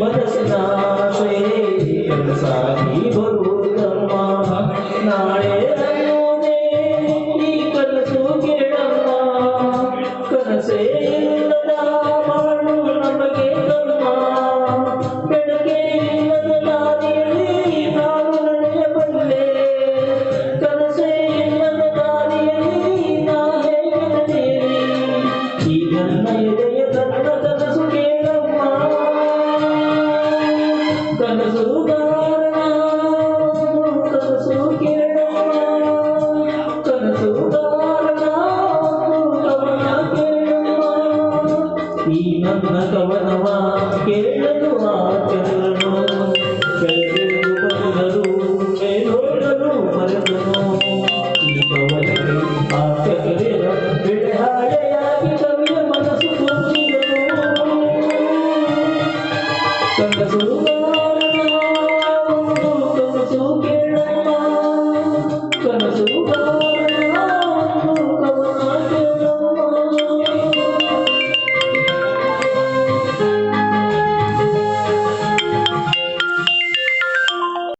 ಮನಸ್ಸಿನ ಆಸೆ ಕನಸಾಗಿ ಬರುವುದಮ್ಮ ನಾಳೆ ಅನ್ನೋದೇ ಈ ಕನಸು ಕೇಳಮ್ಮ ಕನಸೇ ಇಲ್ಲದ ಬಾಳು ನಮಗೆ ಕಮ್ಮ ಬೆಳಗ್ಗೆ ಇಲ್ಲದ ದಾರಿಯಲ್ಲಿ ನಾನು ನಡೆಯಬಲ್ಲೆ ಕನಸೇ ಇಲ್ಲದ ದಾರಿಯಲ್ಲಿ ನಾ ಹೇಗೆ ನಡೆಯಲಿ ಈ ನನ್ನ ಎದೆಯ ನನ್ನ ಕನಸು ಕೇಳಮ್ಮ ಕನಸುಗಾರನ ಕನಸು ಕೇಳಮ್ಮ ಕನಸುಗಾರನ ಕವನ ಕೇಳಮ್ಮ ಈ ನನ್ನ ಕವನವ ಕೇಳಲು ಆ ಚಂದ್ರನು ಬೆಳಗೆಂದು ಬಂದರು ಮೇಲೋಡಲು ಮರೆತನು ಈ ಕವನಕ್ಕೆ ಆ ಚಕ್ರೆಯ ಬಿಡಹಾಳೆಯಾಗಿ ಕವಿಯ ಮನಸ್ಸು ತುಂಬಿದನು ಕನಸುಗಾರನ